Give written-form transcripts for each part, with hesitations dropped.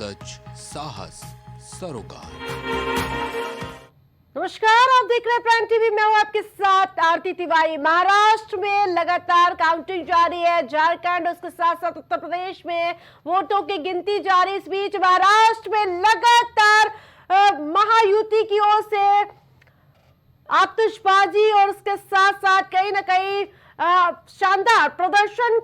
सच, साहस, सरोकार। नमस्कार, आप देख रहे हैं प्राइम टीवी। मैं हूं आपके साथ आरती तिवारी। महाराष्ट्र में लगातार काउंटिंग जारी है, झारखंड उसके साथ साथ उत्तर प्रदेश में वोटों की गिनती जारी। इस बीच महाराष्ट्र में लगातार महायुति की ओर से आतिशबाजी और उसके साथ साथ कहीं ना कहीं शानदार प्रदर्शन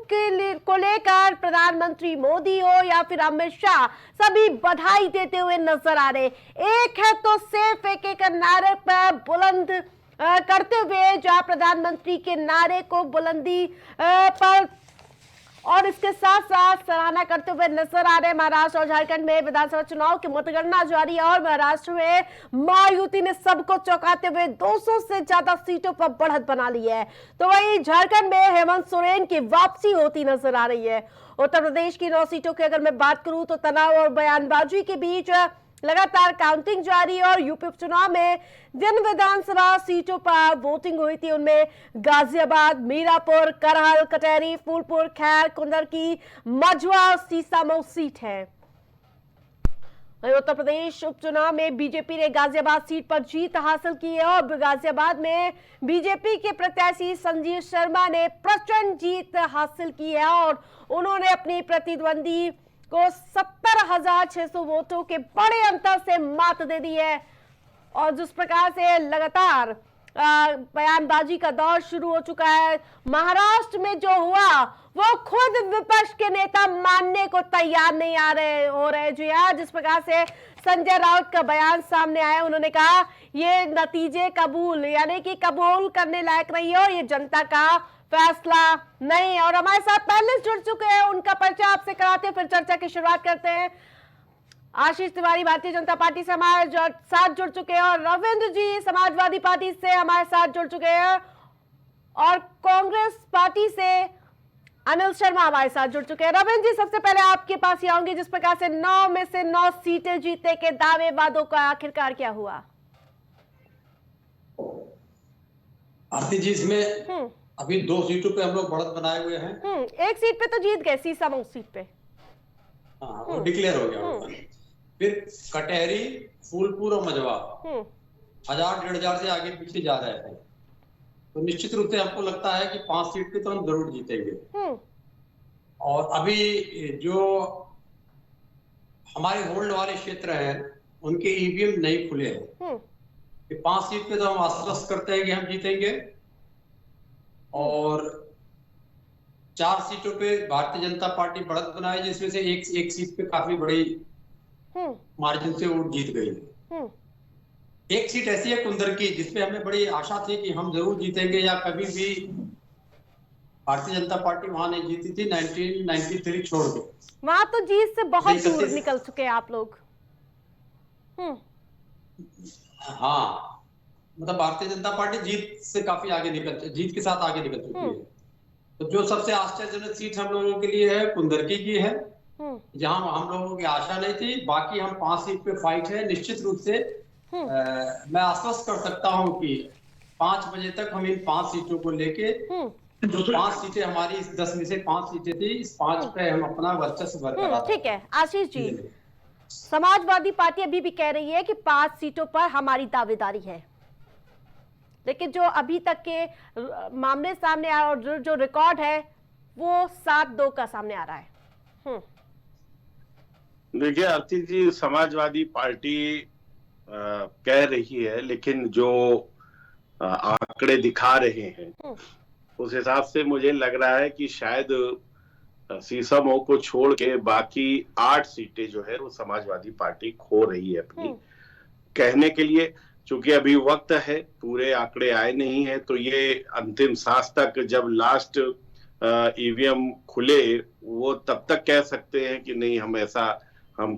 को लेकर प्रधानमंत्री मोदी हो या फिर अमित शाह, सभी बधाई देते हुए नजर आ रहे। एक है तो सिर्फ एक एक नारे पर बुलंद करते हुए, जहां प्रधानमंत्री के नारे को बुलंदी पर और इसके साथ साथ सराहना करते हुए नजर आ रहे हैं। महाराष्ट्र और झारखंड में विधानसभा चुनाव की मतगणना जारी है और महाराष्ट्र में महायुति ने सबको चौंकाते हुए 200 से ज्यादा सीटों पर बढ़त बना ली है। तो वहीं झारखंड में हेमंत सोरेन की वापसी होती नजर आ रही है। उत्तर प्रदेश की 9 सीटों की अगर मैं बात करूं तो तनाव और बयानबाजी के बीच लगातार काउंटिंग जारी है और यूपी उपचुनाव में जिन विधानसभा सीटों पर वोटिंग हुई थी उनमें गाजियाबाद, मीरापुर, करहल, कटेरी, फूलपुर, खैर, कुंदरकी, मझवा और सीसामऊ सीट है। उत्तर प्रदेश उपचुनाव में बीजेपी ने गाजियाबाद सीट पर जीत हासिल की है और गाजियाबाद में बीजेपी के प्रत्याशी संजीव शर्मा ने प्रचंड जीत हासिल की है और उन्होंने अपनी प्रतिद्वंदी को 70,600 वोटों के बड़े अंतर से मात दे दी है। और जिस प्रकार से लगातार बयानबाजी का दौर शुरू हो चुका है, महाराष्ट्र में जो हुआ वो खुद विपक्ष के नेता मानने को तैयार नहीं हो रहे। जी हाँ, जिस प्रकार से संजय राउत का बयान सामने आया, उन्होंने कहा ये नतीजे कबूल यानी कि कबूल करने लायक नहीं है और ये जनता का फैसला नहीं है। और हमारे साथ पहले जुड़ चुके हैं, उनका परिचय आपसे कराते हैं फिर चर्चा की शुरुआत करते हैं। आशीष तिवारी भारतीय जनता पार्टी से हमारे साथ जुड़ चुके हैं और रविंद्र जी समाजवादी पार्टी से हमारे साथ जुड़ चुके हैं और कांग्रेस पार्टी से अनिल शर्मा हमारे साथ जुड़ चुके हैं। रविंद्र जी, सबसे पहले आपके पास ही आऊंगी। जिस प्रकार से 9 में से 9 सीटें जीतने के दावे वादों का आखिरकार क्या हुआ? आरती जी, इसमें अभी 2 सीटों पे हम लोग बढ़त बनाए हुए हैं। एक सीट पे तो जीत गए, सीसामऊ सीट पे। हाँ, वो डिक्लेयर हो गया। फिर कटहरी, फूलपुर और मझवा 1000-1500 से आगे पीछे जा रहे हैं। तो निश्चित रूप से हमको लगता है कि 5 सीट पे तो हम जरूर जीतेंगे। और अभी जो हमारे होल्ड वाले क्षेत्र हैं उनके ईवीएम नहीं खुले हैं। 5 सीट पे तो हम आश्वस्त करते हैं कि हम जीतेंगे और 4 सीटों पे भारतीय जनता पार्टी बढ़त बनाई, जिसमें से एक सीट पे काफी बड़ी मार्जिन से वो जीत गई है। एक सीट ऐसी है कुंदरकी, जिसपे हमें बड़ी आशा थी कि हम जरूर जीतेंगे या कभी भी भारतीय जनता पार्टी वहां नहीं जीती थी 1993 छोड़ के। वहां तो जीत से बहुत दूर निकल चुके हैं आप लोग। हाँ, मतलब भारतीय जनता पार्टी जीत से काफी आगे जीत के साथ आगे निकल चुकी है। तो जो सबसे आश्चर्यजनक सीट हम लोगों के लिए है कुंदरकी की है, जहां हम लोगों की आशा नहीं थी। बाकी हम 5 सीट पे फाइट है। निश्चित रूप से मैं आश्वस्त कर सकता हूं कि 5 बजे तक हम इन 5 सीटों को लेके, जो 5 सीटें हमारी इस 10 में से 5 सीटें थी, इस 5 पे हम अपना वर्चस्व बरकरार। ठीक है आशीष जी, समाजवादी पार्टी अभी भी कह रही है कि 5 सीटों पर हमारी दावेदारी है, लेकिन जो अभी तक के मामले सामने आए और जो रिकॉर्ड है वो 7-2 का सामने आ रहा है। देखिए आरती जी, समाजवादी पार्टी कह रही है, लेकिन जो आंकड़े दिखा रहे हैं उस हिसाब से मुझे लग रहा है कि शायद सीसामऊ को छोड़ के बाकी 8 सीटें जो है वो समाजवादी पार्टी खो रही है अपनी। कहने के लिए चूंकि अभी वक्त है, पूरे आंकड़े आए नहीं है, तो ये अंतिम सांस तक जब लास्ट ईवीएम खुले वो तब तक कह सकते हैं कि नहीं हम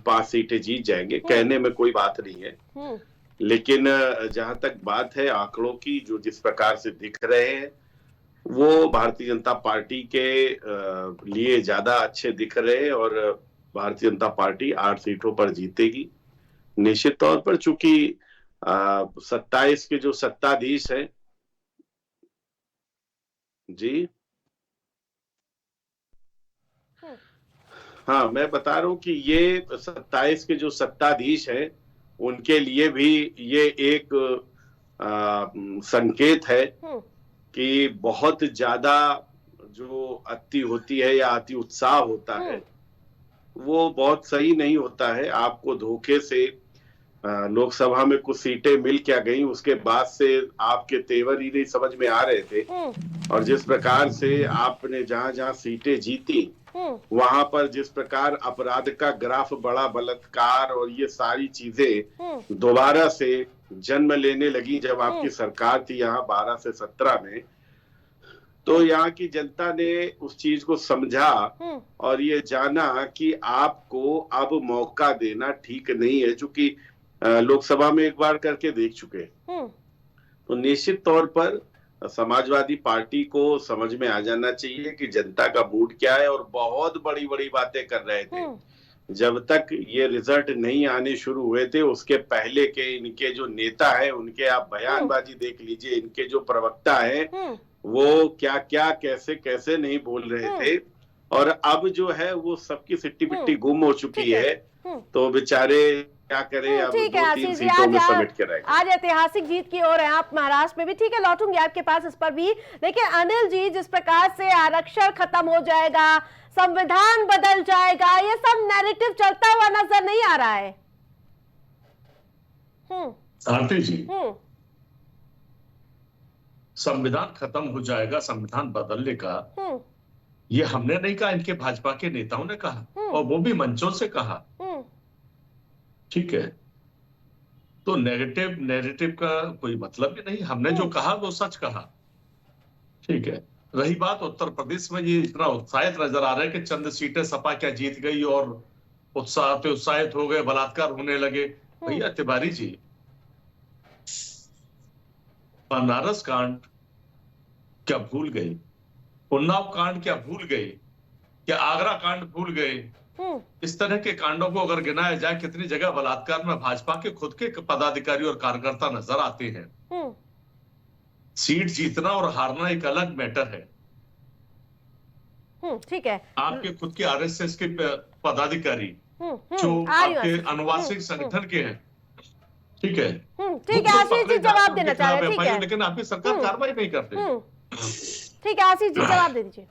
5 सीटें जीत जाएंगे। कहने में कोई बात नहीं है, लेकिन जहां तक बात है आंकड़ों की, जो जिस प्रकार से दिख रहे हैं वो भारतीय जनता पार्टी के लिए ज्यादा अच्छे दिख रहे हैं और भारतीय जनता पार्टी 8 सीटों पर जीतेगी निश्चित तौर पर। चूंकि 27 के जो सत्ताधीश हैं जी, हाँ, मैं बता रहा हूँ कि ये 27 के जो सत्ताधीश हैं उनके लिए भी ये एक संकेत है कि बहुत ज्यादा जो अति होती है या अति उत्साह होता है वो बहुत सही नहीं होता है। आपको धोखे से लोकसभा में कुछ सीटें मिल क्या गई, उसके बाद से आपके तेवर ही नहीं समझ में आ रहे थे, और जिस प्रकार से आपने जहां जहां सीटें जीती वहां पर जिस प्रकार अपराध का ग्राफ बढ़ा, बलात्कार और ये सारी चीजें दोबारा से जन्म लेने लगी जब आपकी सरकार थी यहाँ 12 से 17 में, तो यहाँ की जनता ने उस चीज को समझा और ये जाना कि आपको अब मौका देना ठीक नहीं है, चूंकि लोकसभा में एक बार करके देख चुके। तो निश्चित तौर पर समाजवादी पार्टी को समझ में आ जाना चाहिए कि जनता का मूड क्या है, और बहुत बड़ी बड़ी बातें कर रहे थे जब तक ये रिजल्ट नहीं आने शुरू हुए थे। उसके पहले के इनके जो नेता है उनके आप बयानबाजी देख लीजिए, इनके जो प्रवक्ता है वो क्या क्या कैसे कैसे नहीं बोल रहे थे, और अब जो है वो सबकी सिट्टी पिट्टी गुम हो चुकी है। तो बेचारे क्या करें, अब 2-3 सीटों में समेट के रहेंगे। आज ऐतिहासिक जीत की ओर है आप महाराष्ट्र में भी, ठीक है, लौटूंगी आपके पास इस पर भी। लेकिन अनिल जी, जिस प्रकार से आरक्षण खत्म हो जाएगा, संविधान बदल जाएगा, ये सब नैरेटिव चलता हुआ नजर नहीं आ रहा है। आरती जी, संविधान खत्म हो जाएगा, संविधान बदलने का ये हमने नहीं कहा, इनके भाजपा के नेताओं ने कहा, और वो भी मंचों से कहा, ठीक है। तो नैरेटिव का कोई मतलब ही नहीं, हमने जो कहा वो सच कहा, ठीक है। रही बात उत्तर प्रदेश में, ये इतना उत्साहित नजर आ रहा है कि चंद सीटें सपा क्या जीत गई और उत्साहित हो गए, बलात्कार होने लगे। भैया तिवारी जी, बनारस कांड क्या भूल गए, उन्नाव कांड क्या भूल गए, क्या आगरा कांड भूल गए? इस तरह के कांडों को अगर गिनाया जाए, कितनी जगह बलात्कार में भाजपा के खुद के पदाधिकारी और कार्यकर्ता नजर आते हैं। सीट जीतना और हारना एक अलग मैटर है, ठीक है। आपके खुद के आरएसएस के पदाधिकारी जो आपके अनुवासिक संगठन के हैं, ठीक है, ठीक है। आशीष जी जवाब देना चाह रहे हैं, ठीक है, लेकिन आपकी सरकार कार्रवाई नहीं करती। ठीक है आशीष जी, जवाब दे दीजिए।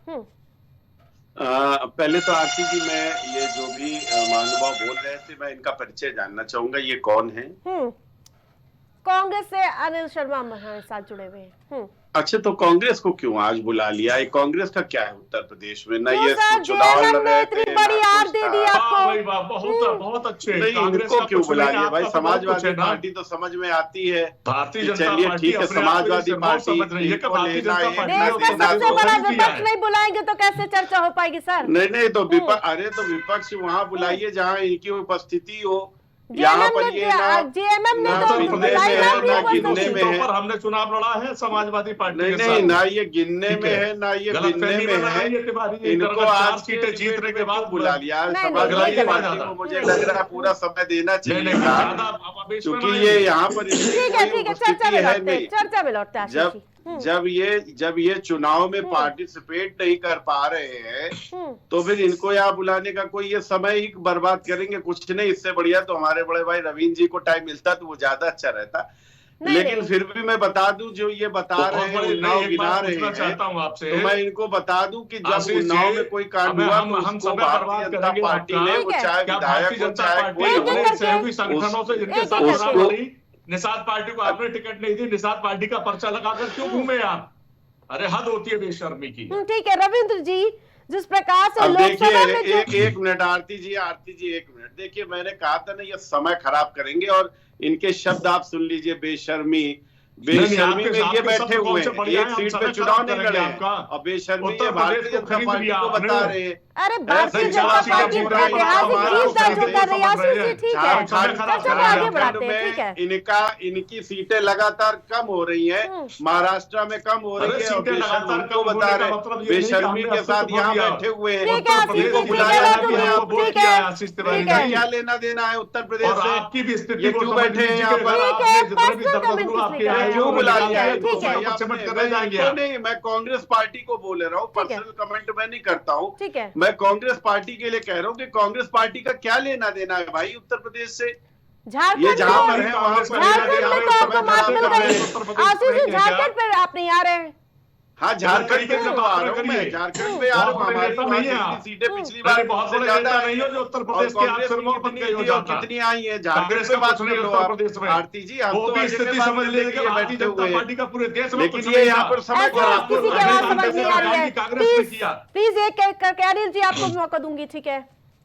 पहले तो आरती जी, मैं ये जो भी महानुभाव बोल रहे थे, मैं इनका परिचय जानना चाहूंगा, ये कौन है? कांग्रेस से अनिल शर्मा हमारे साथ जुड़े हुए हैं। अच्छा, तो कांग्रेस को क्यों आज बुला लिया? कांग्रेस का क्या है उत्तर प्रदेश में? ना ये चुनाव लड़ रहे थे, इतनी बड़ी हार दे दी आपको। बहुत अच्छे। नहीं, इनको क्यों बुला लिया भाई? समाजवादी पार्टी तो समझ में आती है। भारतीय जनता चलिए ठीक है, समाजवादी पार्टी सबसे बड़ा विपक्ष नहीं बुलाएंगे तो कैसे चर्चा हो पाएगी सर? नहीं, तो विपक्ष, अरे तो विपक्ष वहाँ बुलाइए जहाँ इनकी उपस्थिति हो। यहाँ पर ये जेएमएम ने तो गिनने में है, हमने चुनाव लड़ा है समाजवादी पार्टी। नहीं, ना ये गिनने में है ना ये गिनने में है। इनको आज सीटें जीतने के बाद बुला लिया। समाजवादी पार्टी को मुझे लग रहा है पूरा समय देना चाहिए था, क्योंकि ये यहाँ पर चर्चा में लौटता है। जब ये चुनाव में पार्टिसिपेट नहीं कर पा रहे हैं तो फिर इनको यहाँ बुलाने का कोई, ये समय ही बर्बाद करेंगे, कुछ नहीं। इससे बढ़िया तो हमारे बड़े भाई रवींद्र जी को टाइम मिलता तो वो ज्यादा अच्छा रहता। लेकिन फिर भी मैं बता दूं, जो ये बता रहे हैं, उन्नाव गिना रहे हैं, तो मैं इनको बता दूं कि जब उन्नाव में कोई कांड हुआ तो उसको भारतीय जनता पार्टी ने, वो चाहे विधायक हो चाहे कोई संगठनों से जिनके साथ निषाद पार्टी को आपने टिकट नहीं दी, निषाद पार्टी का पर्चा लगाकर क्यों घूमे आप? अरे हद होती है बेशर्मी की। ठीक है रविंद्र जी, जिस प्रकार से लोकसभा में एक मिनट आरती जी एक मिनट देखिए, मैंने कहा था ना ये समय खराब करेंगे, और इनके शब्द आप सुन लीजिए। बेशर्मी में ये बैठे हुए हैं, एक सीट पे चुनाव नहीं लड़े हैं, और बेशर्मी ये भारतीय जनता पार्टी को बता रहे हैं। अरे भारतीय जनता पार्टी इनकी सीटें लगातार कम हो रही हैं, महाराष्ट्र में कम हो रही है, उनको बता रहे हैं बेशर्मी के साथ यहाँ बैठे हुए हैं। क्या लेना देना है उत्तर प्रदेश से? आपकी भी स्थिति ये क्यों बैठे हैं यहाँ पर? हैं क्यों बुला लिया है? ठीक है नहीं, मैं कांग्रेस पार्टी को बोल रहा हूँ, पर्सनल कमेंट मैं नहीं करता हूँ। ठीक है, मैं कांग्रेस पार्टी के लिए कह रहा हूँ कि कांग्रेस पार्टी का क्या लेना देना है भाई उत्तर प्रदेश से? ये जहाँ पर है वहाँ पर झारखंड में तो आपको मात मिल गई। आशीष जी झारखंड पे आप नहीं आ रहे हैं। हाँ, झारखंड पे तो आ रहा हूँ मैं, झारखंड में आ रहा हूँ। हमारी सीटें पिछली बार बहुत बड़े नेता नहीं हो जो उत्तर प्रदेश की आप सिरमौर बन गई हो जाता। कितनी आई है झारखंड से बात कर लो आप आरती जी, हम तो स्थिति समझ लेंगे भारतीय जनता पार्टी का पूरे देश में, लेकिन ये यहाँ पर समय खराब किसी की आवाज समझ नहीं आ रही है। कांग्रेस ने किया। प्लीज एक करके अनिल जी आपको मौका दूंगी। ठीक है,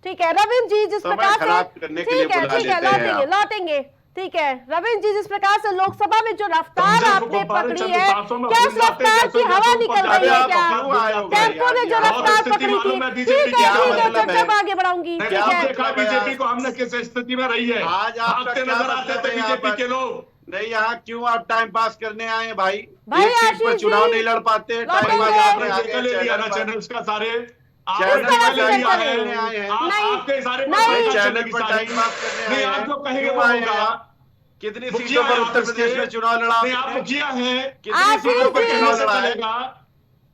ठीक है रविंद्र जी, जिस प्रकार से ठीक है लौटेंगे। ठीक है रविंद्र जी, जिस प्रकार से लोकसभा में जो रफ्तार आपने पकड़ी है, क्या इस रफ्तार की हवा निकल रही है क्या? टेम्पो ने जो रफ्तार पकड़ी थी, ठीक है चर्चा को आगे बढ़ाऊंगी। ठीक है, बीजेपी को हमने किस स्थिति में रही है, आज आप नजर आते थे बीजेपी के लोग। नहीं, यहाँ क्यों आप टाइम पास करने आए हैं भाई? भाई एक सीट पर आशीष चुनाव जी, नहीं लड़ पाते, टाइम लौटेंगे। पास आपने आपने ले लिया ना चैनल्स का सारे चैनल पर पर लिया टाइम है। पास करने आए हैं। आपके सारे नहीं, चैनल पर टाइम पास करने आए आप हैं। जो कहेंगे क्यों वो आए होगा। हैं? कितनी मुखिया सीटों पर है उत्तर आपस प्रदेश से। में चुनाव लड़ा नहीं, आप आपने? मुखिया हैं, कितनी सीटों पर आशीष चुनाव जी, लड़ा है? चलेगा।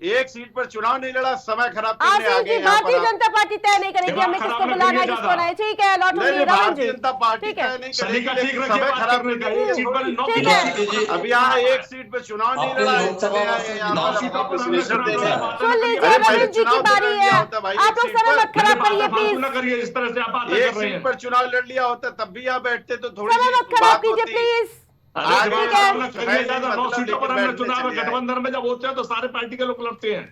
एक सीट पर चुनाव नहीं लड़ा, समय खराब करने आ आशीष गए जी यहाँ भारतीय पर आप। जनता पार्टी तय नहीं करेगी हमें किसको बुलाना है किसको नहीं। ठीक है लौटूंगी नहीं, रविंद्र भारतीय जी। जनता पार्टी ठीक है, तय नहीं सभी का करेगी, ठीक लेकिन रखिए, समय बात खराब करने करने का। सीट पर नौ ठीक की है। बात है। अब यहाँ एक सीट पे चुनाव नहीं आपने लड़ा है, लोकसभा चले आए वर्सेस यहाँ पर विधानसभा अपना को विश्लेषण सुनिश्चित देने। देखा। सुन लीजिए अरे पहले रविंद्र जी की चुनाव तो बारी लड़ लिया है, होता भाई, आप एक लोग सीट समय पर। मत खराब करिए फालतू प्लीज। न करिए इस तरह से आप बातें एक कर रहे सीट हैं। पर चुनाव लड़ लिया होता तब भी यहाँ बैठते तो थोड़ी समय मत सी खराब बात कीजिए होती। प्लीज। आज ठीक है। ज्यादा 9 मतलब सीटों पर लेकिन हमने बैठने चुनाव में चले आए। गठबंधन में जब होते हैं तो सारे पार्टी के लोग लड़ते हैं।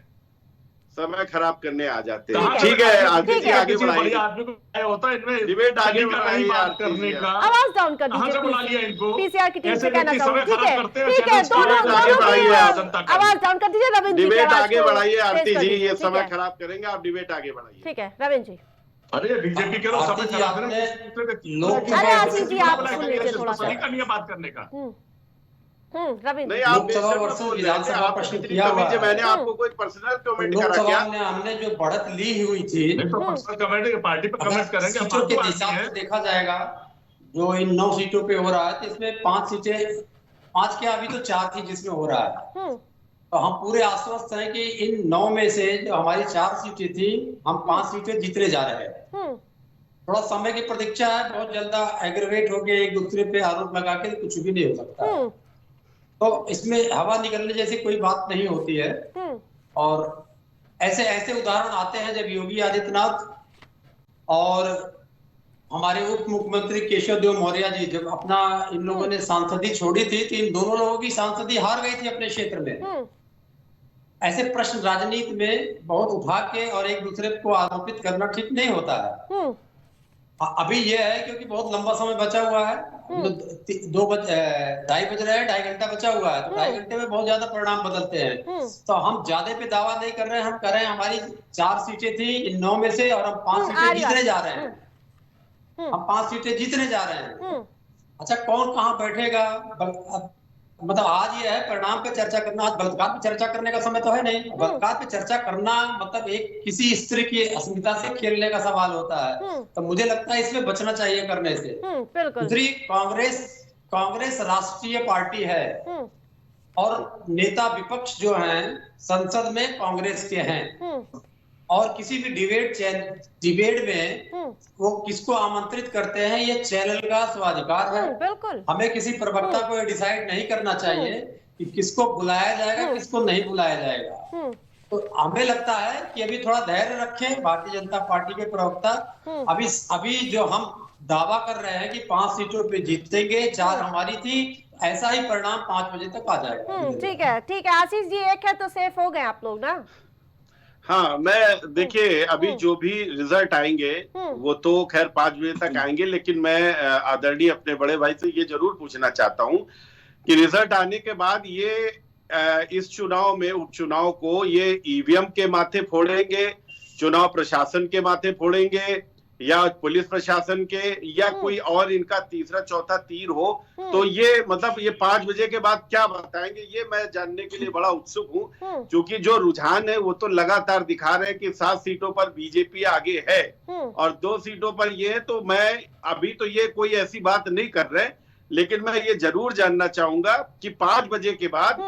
समय खराब करने आ जाते ठीक हैं। है। ठीक है, आगे ठीक जी है। आगे बढ़ाइए। बढ़िया आदमी को क्या होता है इनमें डिबेट आगे सलीका बढ़ाइए, नहीं बात आरती करने जी। का। आवाज डाउन कर कहाँ से बुला लिया दीजिए इनको? पीसीआर की टीम से ऐसे कहना व्यक्ति चाहूंगी। समय ठीक है खराब करते हैं, ठीक है चैनल्स दोनों के आगे दोनों बढ़ाइए की आप। जनता का। आवाज डाउन कर दीजिए रविंद्र जी की डिबेट आवाज आगे को बढ़ाइए तेज आरती कर जी, दीजिए। ये ठीक समय है, खराब करेंगे, आप डिबेट आगे बढ़ाइए। ठीक है रविंद्र जी। अरे बीजेपी के लोग आरती समय जी, खराब आपने करें। लोकसभा अरे आशीष जी आप बुला सुन के लीजिए इसको थोड़ा सा। सलीका नहीं है बात करने का। रविंद्र नहीं, आप लोकसभा बेशक वर्सेस बोल रहे थे, विधानसभा आप प्रश्न इतनी किया हुआ तमीज़ है, है। मैंने आपको कोई पर्सनल कमेंट करा लोकसभा क्या? में हमने जो बढ़त ली हुई थी, नहीं तो पर्सनल कमेंट पार्टी पर कमेंट अगर करेंगे। सीटों के हिसाब से देखा जाएगा जो इन 9 सीटों पे हो रहा है, तो इसमें 5 सीटें, 5 क्या अभी तो 4 थी जिसमें हो रहा है। तो हम पूरे आश्वस्त हैं कि इन 9 में से जो हमारी 4 सीटें थी, हम 5 सीटें जीतने जा रहे हैं। थोड़ा समय की प्रतीक्षा है, बहुत जल्दा एग्रीवेट होके एक दूसरे पे आरोप लगा के कुछ भी नहीं हो सकता है। तो इसमें हवा निकलने जैसी कोई बात नहीं होती है। और ऐसे ऐसे उदाहरण आते हैं जब योगी आदित्यनाथ और हमारे उप मुख्यमंत्री केशव देव मौर्य जी जब अपना इन लोगों ने सांसदी छोड़ी थी, तो इन दोनों लोगों की सांसदी हार गई थी अपने क्षेत्र में। ऐसे प्रश्न राजनीति में बहुत उठा के और एक दूसरे को आरोपित करना ठीक नहीं होता है। अभी यह है क्योंकि बहुत लंबा समय बचा हुआ है, 2:30 बज रहे हैं, 2.5 घंटा बचा हुआ है, तो 2.5 घंटे में बहुत ज्यादा परिणाम बदलते हैं। तो हम ज्यादा पे दावा नहीं कर रहे हैं, हम कर रहे हैं हमारी 4 सीटें थी इन 9 में से और हम 5 सीटें जीतने जा रहे हैं। हम 5 सीटें जीतने जा रहे हैं। अच्छा कौन कहाँ बैठेगा, मतलब आज ये है परिणाम पे चर्चा करना, आज बलात्कार पे चर्चा करने का समय तो है नहीं। बलात्कार पे चर्चा करना मतलब एक किसी स्त्री की अस्मिता से खेलने का सवाल होता है, तो मुझे लगता है इसमें बचना चाहिए करने से। दूसरी, कांग्रेस राष्ट्रीय पार्टी है और नेता विपक्ष जो हैं संसद में कांग्रेस के हैं, और किसी भी डिबेट में वो किसको आमंत्रित करते हैं ये चैनल का स्वाधिकार है। बिल्कुल हमें किसी प्रवक्ता को डिसाइड नहीं करना चाहिए कि किसको बुलाया जाएगा किसको नहीं बुलाया जाएगा। तो हमें लगता है कि अभी थोड़ा धैर्य रखें भारतीय जनता पार्टी के प्रवक्ता। अभी जो हम दावा कर रहे हैं कि 5 सीटों पे जीतेंगे, 4 हमारी थी, ऐसा ही परिणाम 5 बजे तक आ जाएगा। ठीक है आशीष जी, एक है तो सेफ हो गए आप लोग ना। हाँ, मैं देखिए अभी जो भी रिजल्ट आएंगे वो तो खैर 5 बजे तक आएंगे, लेकिन मैं आदरणीय अपने बड़े भाई से ये जरूर पूछना चाहता हूँ कि रिजल्ट आने के बाद ये इस चुनाव में, उपचुनाव को ये ईवीएम के माथे फोड़ेंगे, चुनाव प्रशासन के माथे फोड़ेंगे, या पुलिस प्रशासन के, या कोई और इनका तीसरा चौथा तीर हो, तो ये मतलब ये 5 बजे के बाद क्या बताएंगे, ये मैं जानने के लिए बड़ा उत्सुक हूँ। क्योंकि जो रुझान है वो तो लगातार दिखा रहे हैं कि 7 सीटों पर बीजेपी आगे है और 2 सीटों पर ये है। तो मैं अभी तो ये कोई ऐसी बात नहीं कर रहे, लेकिन मैं ये जरूर जानना चाहूंगा कि 5 बजे के बाद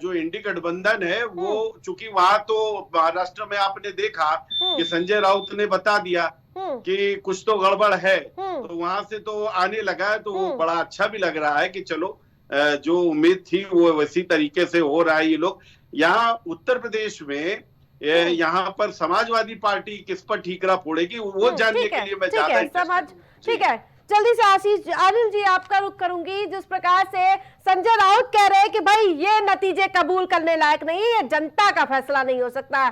जो इंडी गठबंधन है वो, चूंकि वहां तो महाराष्ट्र में आपने देखा कि संजय राउत ने बता दिया कि कुछ तो गड़बड़ है, तो वहां से तो आने लगा है, तो वो बड़ा अच्छा भी लग रहा है कि चलो जो उम्मीद थी वो वैसी तरीके से हो रहा है। ये लोग यहाँ उत्तर प्रदेश में यहाँ पर समाजवादी पार्टी किस पर ठीकरा फोड़ेगी वो जानने के लिए मैं ज्यादा ठीक है। जल्दी से आशीष अनिल जी आपका रुख करूंगी। जिस प्रकार से संजय राउत कह रहे हैं कि भाई ये नतीजे कबूल करने लायक नहीं, ये जनता का फैसला नहीं हो सकता,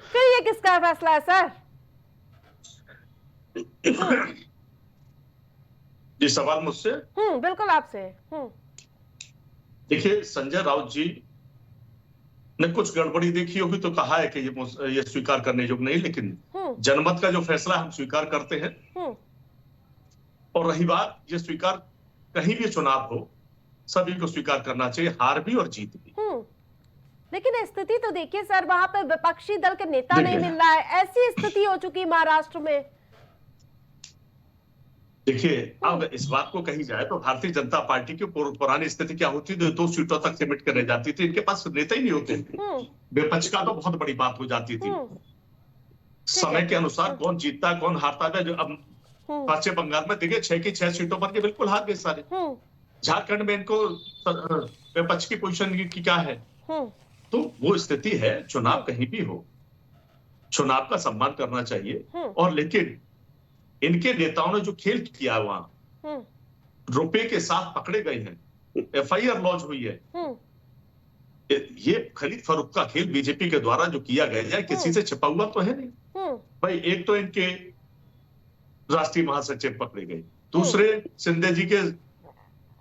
फिर ये किसका फैसला है सर? ये सवाल मुझसे? बिल्कुल आपसे। देखिए, संजय राउत जी ने कुछ गड़बड़ी देखी होगी तो कहा है कि ये स्वीकार करने योग्य नहीं, लेकिन जनमत का जो फैसला हम स्वीकार करते हैं। और रही बात, ये स्वीकार कहीं भी चुनाव हो सभी को स्वीकार करना चाहिए, हार भी और जीत भी। लेकिन स्थिति तो देखिए सर, वहां पे विपक्षी दल के नेता नहीं मिल रहा है, ऐसी स्थिति हो चुकी महाराष्ट्र में। देखिए, अब इस बात को कही जाए तो भारतीय जनता पार्टी की पुरानी स्थिति क्या होती थी, 2 सीटों तक सिमट कर रह जाती थी, इनके पास नेता ही नहीं होते थे, विपक्ष का तो बहुत बड़ी बात हो जाती थी। समय के अनुसार कौन जीतता कौन हारता था। जो अब पश्चिम बंगाल में देखिए 6 की 6 सीटों पर के बिल्कुल हार गए सारे। झारखंड में इनको विपक्ष की पोजीशन की क्या है, तो वो स्थिति है। चुनाव कहीं भी हो, चुनाव का सम्मान करना चाहिए। और लेकिन इनके नेताओं ने जो खेल किया वहां, रुपए के साथ पकड़े गए हैं, FIR लॉन्च हुई है, ये खरीद फरोख्त का खेल बीजेपी के द्वारा जो किया गया है किसी से छिपा हुआ तो है नहीं। भाई, एक तो इनके राष्ट्रीय महासचिव पकड़े गए, दूसरे शिंदे जी के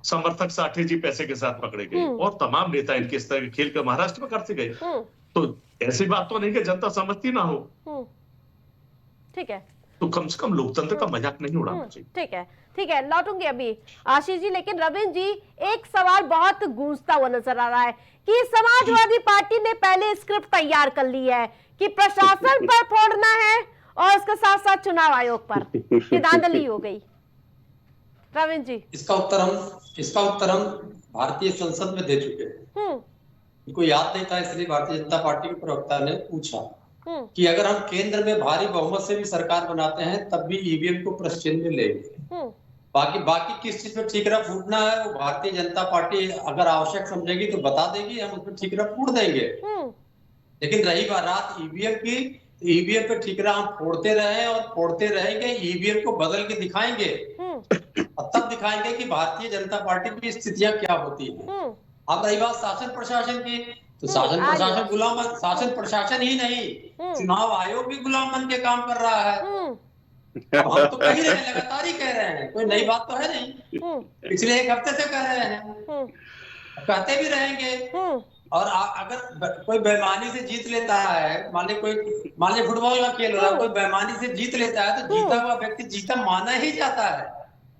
समर्थक साठे जी पैसे के साथ पकड़े गए, और तमाम नेता इनके इस तरह के खेल के महाराष्ट्र में करते गए। तो ऐसी बात तो नहीं कि जनता समझती ना हो। ठीक है, तो कम से कम लोकतंत्र का मजाक नहीं उड़ाना चाहिए। ठीक है, लौटूंगी अभी आशीष जी। लेकिन रविंद्र जी, एक सवाल बहुत गूंजता हुआ नजर आ रहा है कि समाजवादी पार्टी ने पहले स्क्रिप्ट तैयार कर ली है कि प्रशासन पर फोड़ना है और उसके साथ साथ चुनाव आयोग पर, ये धांधली हो गई। रविंद्र जी, इसका उत्तर हम भारतीय संसद में दे चुके हैं। इनको याद नहीं था, इसलिए भारतीय जनता पार्टी के प्रवक्ता ने पूछा कि अगर हम केंद्र में भारी बहुमत से भी सरकार बनाते हैं तब भी ईवीएम को प्रश्न में लेंगे। बाकी किस चीज में ठीकरा फूटना है वो भारतीय जनता पार्टी अगर आवश्यक समझेगी तो बता देगी, हम उसमें ठीकरा फूट देंगे। लेकिन रही बात ईवीएम की, ईवीएम पे ठीकरा हम फोड़ते रहे और फोड़ते रहेंगे, ईवीएम को बदल के दिखाएंगे और तब दिखाएंगे कि भारतीय जनता पार्टी की स्थितियां क्या होती है। अब रही बात शासन प्रशासन की, तो शासन प्रशासन ही नहीं, चुनाव आयोग भी गुलाम बन के काम कर रहा है। अब हम तो कह ही रहे हैं, लगातार ही कह रहे हैं, कोई नई बात तो है नहीं, पिछले 1 हफ्ते से कह रहे हैं, कहते भी रहेंगे। और अगर कोई बेईमानी से जीत लेता है, मान ली फुटबॉल का खेल हो रहा है, कोई बेईमानी से जीत लेता है तो जीता हुआ व्यक्ति जीता माना ही जाता है।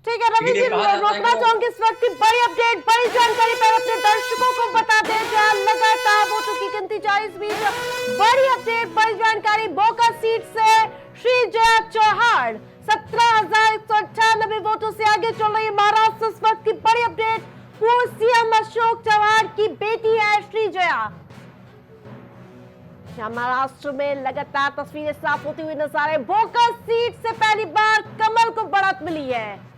ठीक है रवि जी, रोकना चाहूंगी इस वक्त की बड़ी अपडेट, बड़ी जानकारी पर अपने दर्शकों को बता दें जहां लगातार वोटों की गिनती जारी। इस बीच बड़ी अपडेट, बड़ी जानकारी, बोका सीट से श्रीजया चौहान 17,198 वोटों से आगे चल रही है महाराष्ट्र। इस वक्त की बड़ी अपडेट, पूर्व सीएम अशोक चव्हाण की बेटी है श्रीजया। महाराष्ट्र में लगातार तस्वीरें साफ होती हुई नजर आ रही है। बोका सीट से पहली बार कमल को बढ़त मिली है।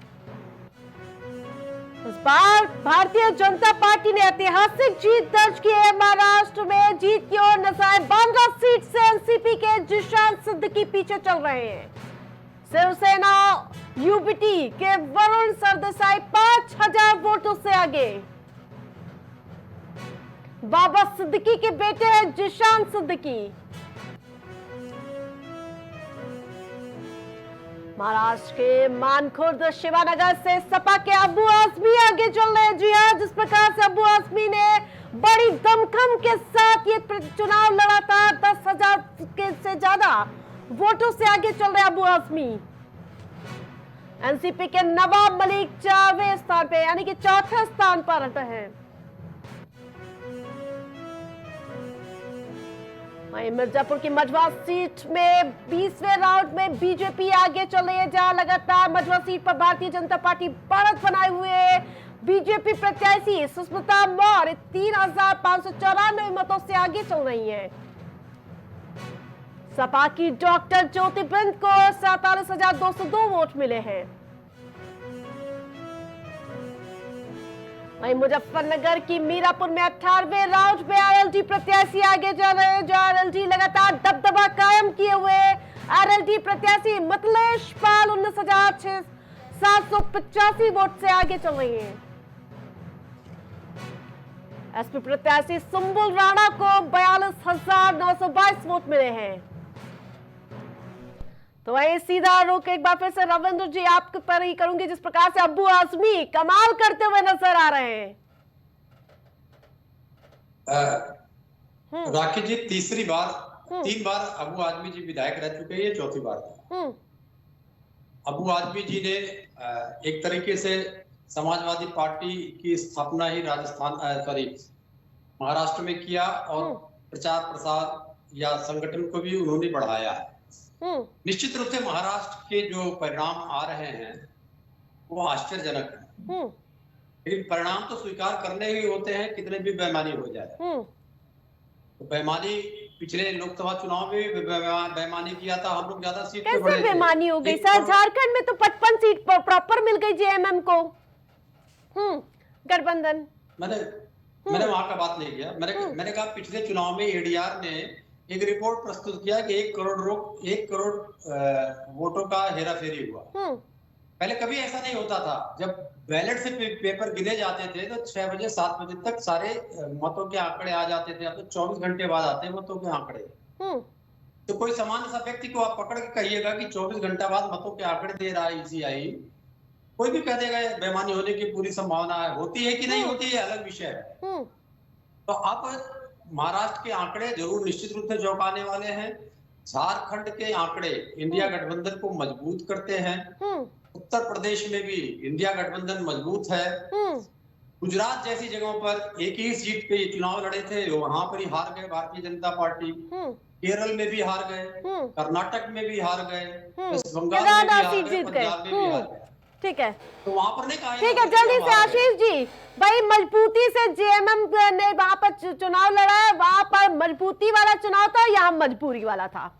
इस बार भारतीय जनता पार्टी ने ऐतिहासिक जीत दर्ज की है महाराष्ट्र में। जीत की ओर नजर, बांद्रा सीट से एनसीपी के जिशान सिद्दीकी पीछे चल रहे हैं। शिवसेना यूबीटी के वरुण सरदेसाई 5,000 वोटों से आगे। बाबा सिद्दीकी के बेटे हैं जिशान सिद्दीकी। महाराष्ट्र के मानखुर्द शिवानगर से सपा के अबू आजमी आगे चल रहे हैं। जी हाँ, जिस प्रकार से अबू आजमी ने बड़ी दमखम के साथ ये चुनाव लड़ा था, 10,000 से ज्यादा वोटों से आगे चल रहे अबू आजमी। एनसीपी के नवाब मलिक 4वें स्थान पे, यानी कि 4थे स्थान पर हैं। वहीं मिर्जापुर की मझवा सीट में 20वें राउंड में बीजेपी आगे चल रही है, जहां लगातार मझवा सीट पर भारतीय जनता पार्टी बढ़त बनाए हुए है। बीजेपी प्रत्याशी सुष्मिता मौर्य 3,594 मतों से आगे चल रही हैं। सपा की डॉक्टर ज्योति बिंद को 47,202 वोट मिले हैं। वहीं मुजफ्फरनगर की मीरापुर में 18वें राउंड में आरएलडी प्रत्याशी आगे चल रहे हैं, जो आरएलडी लगातार दबदबा कायम किए हुए। आरएलडी प्रत्याशी मिथिलेश पाल 19,785 वोट से आगे चल रही हैं। एसपी प्रत्याशी सुंबुल राणा को 42,922 वोट मिले हैं। तो वही सीधा रुख एक बार फिर से रविंद्र जी आपके पर ही करूंगी, जिस प्रकार से अब्बू आजमी कमाल करते हुए नजर आ रहे हैं। राखी जी तीन बार अबू आजमी जी विधायक रह चुके हैं, ये चौथी बार था। अबू आजमी जी ने एक तरीके से समाजवादी पार्टी की स्थापना ही महाराष्ट्र में किया और प्रचार प्रसार या संगठन को भी उन्होंने बढ़ाया है। निश्चित रूप से महाराष्ट्र के जो परिणाम आ रहे हैं वो आश्चर्यजनक है, लेकिन परिणाम तो स्वीकार करने ही होते हैं, कितने भी बेईमानी हो जाए। तो बेईमानी पिछले लोकसभा चुनाव में भी बेईमानी किया था, हम लोग ज्यादा सीट पे बढ़े थे। कैसे बेईमानी हो गई सर? झारखंड में तो 55 सीट प्रॉपर मिल गई जेएमएम को। गठबंधन मैंने वहां का बात नहीं किया। मैंने कहा पिछले चुनाव में एडीआर ने एक रिपोर्ट प्रस्तुत किया कि 1 करोड़ वोटों का हेराफेरी हुआ। पहले कभी ऐसा नहीं होता था। जब बैलेट से पेपर गिने जाते थे तो 6 बजे 7 बजे तक सारे मतों के आंकड़े आ जाते थे। अब तो 24 घंटे बाद आते हैं मतों के आंकड़े। तो कोई सामान्य सा व्यक्ति को आप पकड़ के कहिएगा कि 24 घंटा बाद मतों के आंकड़े दे रहा है ईसीआई, कोई भी कह देगा बेईमानी होने की पूरी संभावना है। होती है कि नहीं होती है अलग विषय है। तो अब महाराष्ट्र के आंकड़े जरूर निश्चित रूप से चौंकाने वाले हैं। झारखंड के आंकड़े इंडिया गठबंधन को मजबूत करते हैं। उत्तर प्रदेश में भी इंडिया गठबंधन मजबूत है। गुजरात जैसी जगहों पर एक ही सीट पे चुनाव लड़े थे, वहां पर ही हार गए भारतीय जनता पार्टी। केरल में भी हार गए, कर्नाटक में भी हार गए, वेस्ट बंगाल में भी हार गए, पंजाब में भी हार गए। ठीक है, तो वहां पर नहीं कहा। ठीक है, जल्दी से आशीष जी, भाई मजबूती से जेएमएम ने वहां पर चुनाव लड़ा है, वहां पर मजबूती वाला चुनाव था, यहाँ मजबूरी वाला था।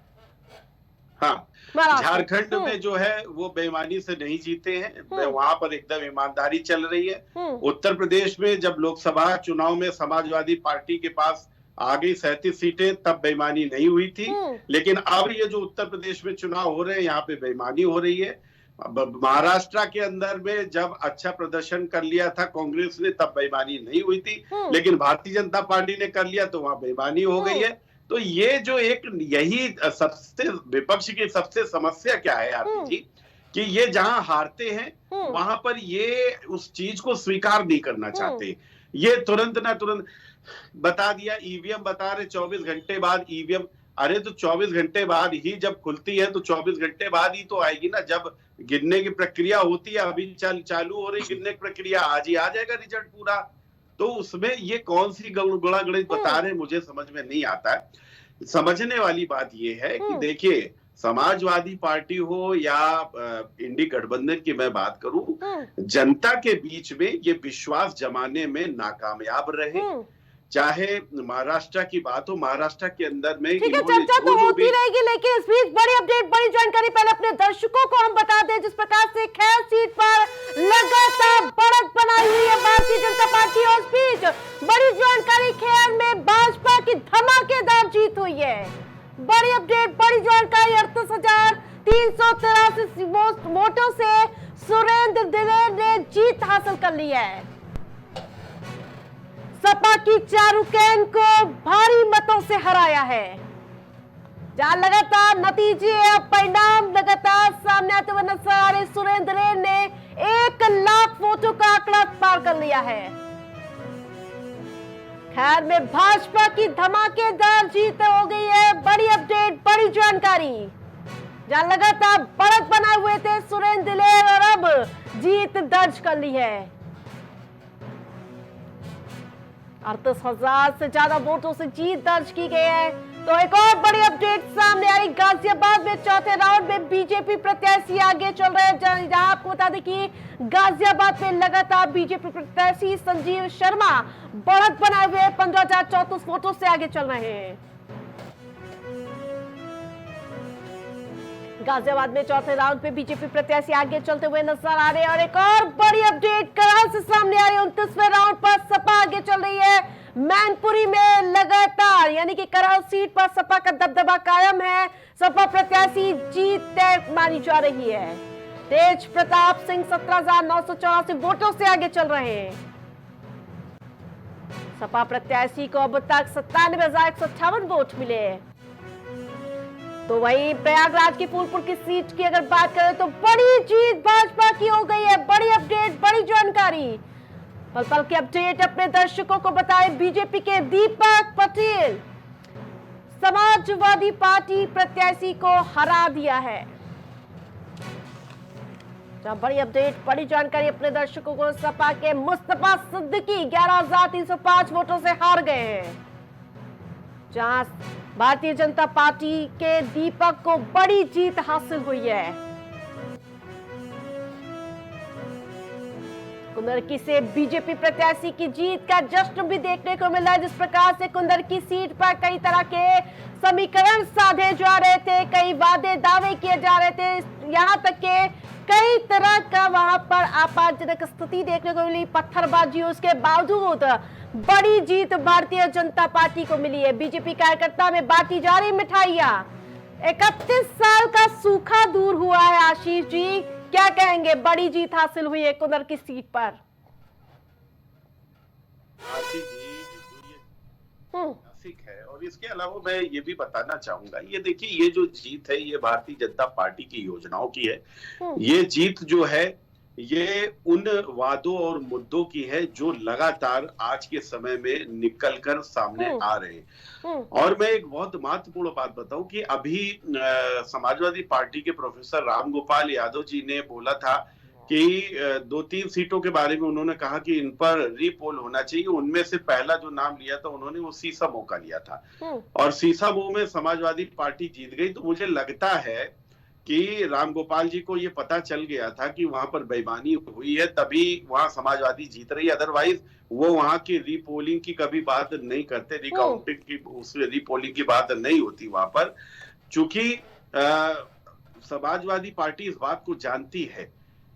हाँ, झारखंड में जो है वो बेईमानी से नहीं जीते हैं, वहां पर एकदम ईमानदारी चल रही है। उत्तर प्रदेश में जब लोकसभा चुनाव में समाजवादी पार्टी के पास आ गई 37 सीटें, तब बेईमानी नहीं हुई थी। लेकिन अब ये जो उत्तर प्रदेश में चुनाव हो रहे हैं, यहाँ पे बेईमानी हो रही है। महाराष्ट्र के अंदर में जब अच्छा प्रदर्शन कर लिया था कांग्रेस ने, तब बेईमानी नहीं हुई थी, लेकिन भारतीय जनता पार्टी ने कर लिया तो वहां बेईमानी हो गई है। तो ये जो यही सबसे विपक्ष की सबसे समस्या क्या है आरती जी, कि ये जहां हारते हैं वहां पर ये उस चीज को स्वीकार नहीं करना चाहते। ये तुरंत ना तुरंत बता दिया, ईवीएम बता रहे 24 घंटे बाद ईवीएम। अरे तो 24 घंटे बाद ही जब खुलती है तो 24 घंटे बाद ही तो आएगी ना, जब गिनने की प्रक्रिया होती है। अभी चालू हो रही गिनने की प्रक्रिया, आज ही आ जाएगा रिजल्ट पूरा। तो उसमें ये कौन सी गुणा गणित बता रहे मुझे समझ में नहीं आता है। समझने वाली बात ये है कि देखिए, समाजवादी पार्टी हो या इंडी गठबंधन की मैं बात करूं, जनता के बीच में ये विश्वास जमाने में नाकामयाब रहे। चाहे महाराष्ट्र की बात हो, महाराष्ट्र के अंदर में ठीक है, चर्चा तो होती रहेगी, लेकिन इस बीच बड़ी अपडेट, बड़ी जानकारी पहले अपने दर्शकों को हम बता दें। जिस प्रकार से खैर सीट पर लगातार बढ़त बनाई हुई है भारतीय जनता पार्टी, और इस बीच बड़ी जानकारी, खैर में भाजपा की धमाकेदार जीत हुई है। बड़ी अपडेट, बड़ी जानकारी, 38,383 वोटों से सुरेंद्र दिलेर ने जीत हासिल कर ली है। सपा की चारुकेन को भारी मतों से हराया है। जहां लगातार नतीजे और परिणाम लगातार सामने आते हुए नजर आ रहे, सुरेंद्र दिलेर ने 1 लाख वोटों का आंकड़ा पार कर लिया है। खैर में भाजपा की धमाकेदार जीत हो गई है। बड़ी अपडेट, बड़ी जानकारी, जहां लगातार बढ़त बनाए हुए थे सुरेंद्र दिलेर, और अब जीत दर्ज कर ली है। 38,000 से ज्यादा वोटों से जीत दर्ज की गई है। तो एक और बड़ी अपडेट सामने आई। गाजियाबाद में चौथे राउंड में बीजेपी प्रत्याशी आगे चल रहे हैं। जहां आपको बता दें कि गाजियाबाद में लगातार बीजेपी प्रत्याशी संजीव शर्मा बढ़त बनाए हुए 15,034 वोटों से आगे चल रहे हैं। गाजियाबाद में चौथे राउंड पे बीजेपी प्रत्याशी आगे चलते हुए नजर आ रहे हैं। और एक और बड़ी अपडेट कराल से सामने आ रही है। 29वें राउंड पर सपा आगे चल रही है। मैनपुरी में लगातार यानी कि कराल सीट पर सपा का दबदबा कायम है। सपा प्रत्याशी जीत तय मानी जा रही है। तेज प्रताप सिंह 17,984 वोटों से आगे चल रहे हैं। सपा प्रत्याशी को अब तक 97,158 वोट मिले। तो वही प्रयागराज की फूलपुर की सीट की अगर बात करें तो बड़ी जीत भाजपा की हो गई है। बड़ी अपडेट, बड़ी जानकारी, पल पल की अपडेट अपने दर्शकों को बताए। बीजेपी के दीपक पटेल समाजवादी पार्टी प्रत्याशी को हरा दिया है। बड़ी अपडेट, बड़ी जानकारी अपने दर्शकों को। सपा के मुस्तफा सिद्दीकी 11,305 वोटों से हार गए हैं। जहां भारतीय जनता पार्टी के दीपक को बड़ी जीत हासिल हुई है। कुंदरकी से बीजेपी प्रत्याशी की जीत का जश्न भी देखने को मिला। जिस प्रकार से कुंदरकी सीट पर कई तरह के समीकरण साधे जा रहे थे, कई वादे दावे किए जा रहे थे, यहां तक के कई तरह का वहां पर आपातजनक स्थिति देखने को मिली, पत्थरबाजी। उसके बावजूद बड़ी जीत भारतीय जनता पार्टी को मिली है। बीजेपी कार्यकर्ता में बांटी जा रही मिठाइयां। 31 साल का सूखा दूर हुआ है। आशीष जी क्या कहेंगे, बड़ी जीत हासिल हुई है कुंदर की सीट पर। है और इसके अलावा मैं ये भी बताना चाहूंगा, ये देखिए ये जो जीत है ये भारतीय जनता पार्टी की योजनाओं की है। ये जीत जो है ये उन वादों और मुद्दों की है जो लगातार आज के समय में निकलकर सामने आ रहे हैं। और मैं एक बहुत महत्वपूर्ण बात बताऊं कि अभी समाजवादी पार्टी के प्रोफेसर रामगोपाल यादव जी ने बोला था कि 2-3 सीटों के बारे में उन्होंने कहा कि इन पर रीपोल होना चाहिए। उनमें से पहला जो नाम लिया था उन्होंने वो सीसामऊ का लिया था और सीसामऊ में समाजवादी पार्टी जीत गई। तो मुझे लगता है कि रामगोपाल जी को ये पता चल गया था कि वहां पर बेईमानी हुई है, तभी वहां समाजवादी जीत रही है। अदरवाइज वो वहां की रीपोलिंग की कभी बात नहीं करते, रिकाउंटिंग की, उस रीपोलिंग की बात नहीं होती वहां पर। चूंकि समाजवादी पार्टी इस बात को जानती है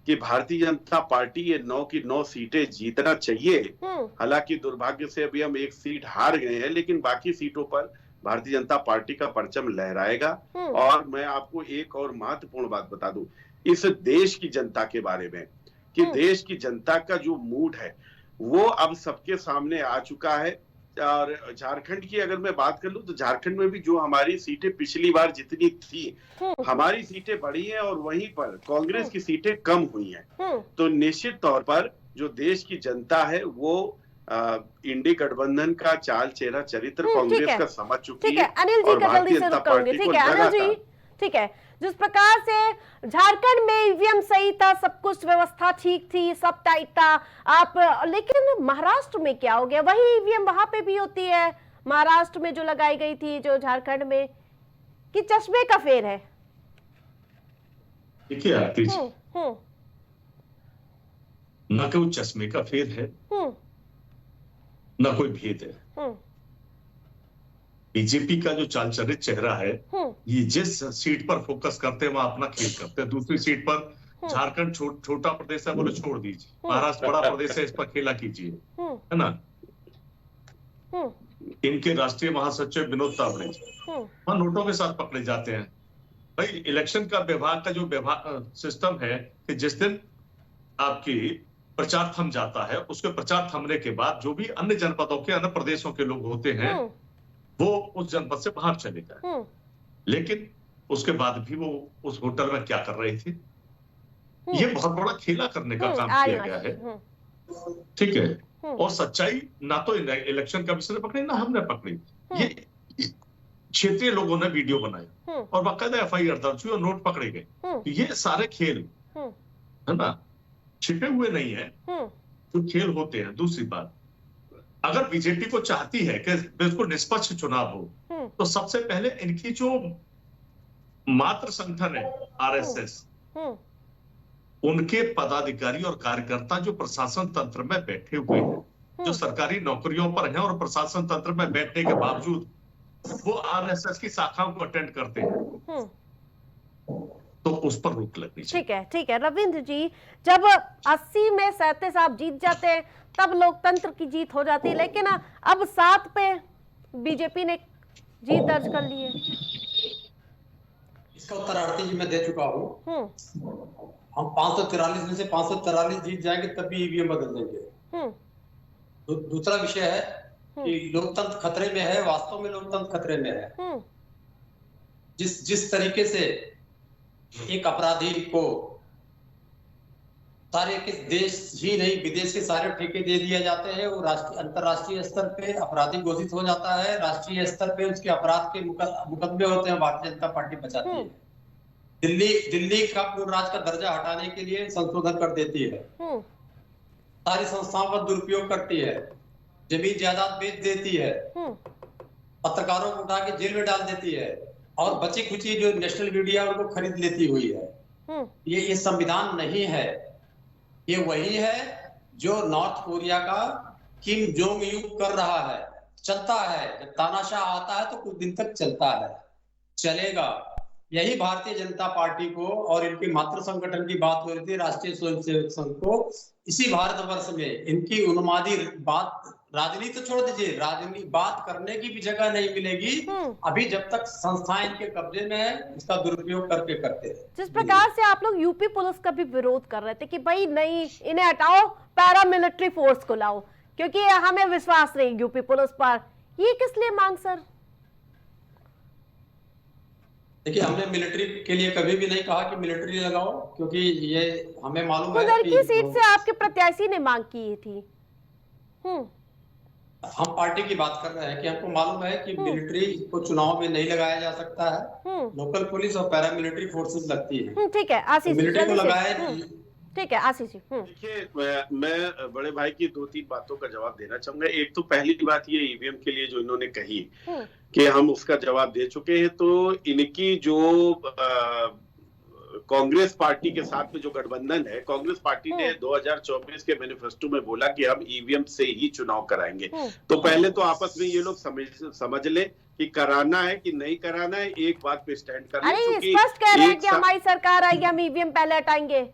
कि भारतीय जनता पार्टी ये 9 की 9 सीटें जीतना चाहिए। हालांकि दुर्भाग्य से अभी हम एक सीट हार गए हैं, लेकिन बाकी सीटों पर भारतीय जनता पार्टी का परचम लहराएगा। और मैं आपको एक और महत्वपूर्ण बात बता दूं इस देश की जनता के बारे में कि देश की जनता का जो मूड है वो अब सबके सामने आ चुका है। और झारखंड की अगर मैं बात कर लूं तो झारखंड में भी जो हमारी सीटें पिछली बार जितनी थी हमारी सीटें बढ़ी हैं और वहीं पर कांग्रेस की सीटें कम हुई हैं। तो निश्चित तौर पर जो देश की जनता है वो इंडी गठबंधन का चाल चेहरा चरित्र कांग्रेस का समझ चुकी है। अनिल जी का जल्दी से रुकाऊंगी, ठीक है अनिल जी, ठीक है। जिस प्रकार से झारखंड में ईवीएम सही था, सब कुछ व्यवस्था ठीक थी, सब टाइट था, आप लेकिन महाराष्ट्र में क्या हो गया? वही ईवीएम वहां पे भी होती है महाराष्ट्र में जो लगाई गई थी, जो झारखंड में, कि चश्मे का फेर है? देखिए आरती जी, ना कोई चश्मे का फेर है ना कोई भेद है। बीजेपी का जो चाल चरित चेहरा है ये जिस सीट पर फोकस करते हैं वहां अपना खेल करते हैं। दूसरी सीट पर झारखंड छोटा प्रदेश है, बोले छोड़ दीजिए, महाराष्ट्र बड़ा प्रदेश है, इस पर खेला कीजिए, है ना। इनके राष्ट्रीय महासचिव विनोद तावड़े वहां नोटों के साथ पकड़े जाते हैं। भाई इलेक्शन का विभाग का जो सिस्टम है कि जिस दिन आपकी प्रचार थम जाता है, उसके प्रचार थमने के बाद जो भी अन्य जनपदों के, अन्य प्रदेशों के लोग होते हैं वो उस जनपद से बाहर चले गए। लेकिन उसके बाद भी वो उस होटल में क्या कर रहे थे, ये बहुत बड़ा खेला करने का काम किया गया है, ठीक है। और सच्चाई ना तो इलेक्शन कमीशन ने पकड़ी ना हमने पकड़ी, ये क्षेत्रीय लोगों ने वीडियो बनाए और बाकायदा एफआईआर दर्ज हुई और नोट पकड़े गए। ये सारे खेल है ना, छिपे हुए नहीं है, जो खेल होते हैं। दूसरी बात, अगर बीजेपी को चाहती है कि बिल्कुल निष्पक्ष चुनाव हो, तो सबसे पहले इनकी जो मातृ संगठन है आरएसएस, उनके पदाधिकारी और कार्यकर्ता जो प्रशासन तंत्र में बैठे हुए हैं, जो सरकारी नौकरियों पर हैं और प्रशासन तंत्र में बैठने के बावजूद वो आरएसएस की शाखाओं को अटेंड करते हैं, तो उस पर रोक लगनी चाहिए। ठीक है रविंद्र जी, जब 80 में 37 आप जीत जाते हैं तब लोकतंत्र की जीत हो जाती है, लेकिन अब 7 पे बीजेपी ने जीत दर्ज कर ली है। इसका उत्तर आरती जी मैं दे चुका हूँ। हम 543 में से 543 जीत जाएंगे तब भी ईवीएम बदल देंगे। दूसरा विषय है कि लोकतंत्र खतरे में है, वास्तव में लोकतंत्र खतरे में है। जिस तरीके से एक अपराधी को सारे के देश ही नहीं विदेश के सारे ठेके दे दिए जाते हैं, वो राष्ट्रीय अंतरराष्ट्रीय स्तर पे अपराधी घोषित हो जाता है, राष्ट्रीय स्तर पे उसके अपराध के मुकदमे होते हैं, भारतीय जनता पार्टी बचाती है। दिल्ली का पूर्ण राज्य का दर्जा हटाने के लिए संशोधन कर देती है, सारी संस्थाओं का दुरुपयोग करती है, जमीन जायदाद बेच देती है, पत्रकारों को उठा के जेल में डाल देती है, और बची खुची जो नेशनल मीडिया उनको खरीद लेती हुई है। ये संविधान नहीं है, ये वही है जो नॉर्थ कोरिया का किम जोंग यूं कर रहा है, चलता है। जब तानाशाह आता है तो कुछ दिन तक चलता है, चलेगा। यही भारतीय जनता पार्टी को और इनके मातृ संगठन की बात हो रही थी, राष्ट्रीय स्वयंसेवक संघ को, इसी भारतवर्ष में इनकी उन्मादी बात, राजनीति तो छोड़ दीजिए, राजनीति बात करने की भी जगह नहीं मिलेगी अभी जब तक संस्थाएं इनके कब्जे में है, इसका दुरुपयोग करके करते हैं। जिस प्रकार से आप लोग यूपी पुलिस का भी विरोध कर रहे थे कि भाई नहीं, इन्हें हटाओ, पैरामिलिट्री फोर्स को लाओ, क्योंकि हमें विश्वास नहीं यूपी पुलिस पर, ये किस लिए मांग सर? देखिए, हमने मिलिट्री के लिए कभी भी नहीं कहा कि मिलिट्री लगाओ, क्योंकि ये हमें मालूम है कि सीट से आपके प्रत्याशी ने मांग की थी। हम पार्टी की बात कर रहे हैं कि हमको मालूम है कि मिलिट्री को चुनाव में नहीं लगाया जा सकता है, लोकल पुलिस और पैरामिलिट्री फोर्सेस लगती है। ठीक है आशीष जी, मिलिट्री को लगाया। ठीक है आशीष जी। देखिए, मैं बड़े भाई की 2-3 बातों का जवाब देना चाहूंगा। एक तो पहली बात ये ईवीएम के लिए जो इन्होंने कही कि हम उसका जवाब दे चुके हैं, तो इनकी जो कांग्रेस पार्टी के साथ में जो गठबंधन है, कांग्रेस पार्टी ने 2024 के मैनिफेस्टो में बोला कि हम ईवीएम से ही चुनाव कराएंगे। तो पहले तो आपस में ये लोग समझ ले कि कराना है कि नहीं कराना है, एक बात पे स्टैंड कर ले। अरे स्पष्ट कह रहे हैं कि हमारी सरकार आएगी, हम ईवीएम पहले हटाएंगे।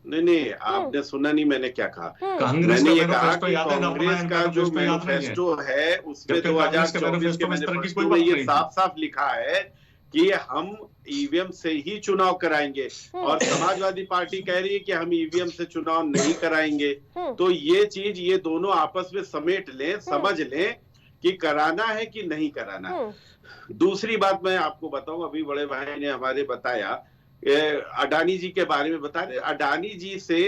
नहीं, आपने सुना नहीं मैंने क्या कहा। मैंने ये कहा कि कांग्रेस का जो मैनिफेस्टो है उसमें 2024 के मैनिफेस्टो में ये साफ लिखा है कि हम ईवीएम से ही चुनाव कराएंगे, और समाजवादी पार्टी कह रही है कि हम ईवीएम से चुनाव नहीं कराएंगे। तो ये चीज ये दोनों आपस में समेट लें, समझ लें कि कराना है कि नहीं कराना। दूसरी बात मैं आपको बताऊं, अभी बड़े भाई ने हमारे बताया, अडानी जी के बारे में बता रहे। अडानी जी से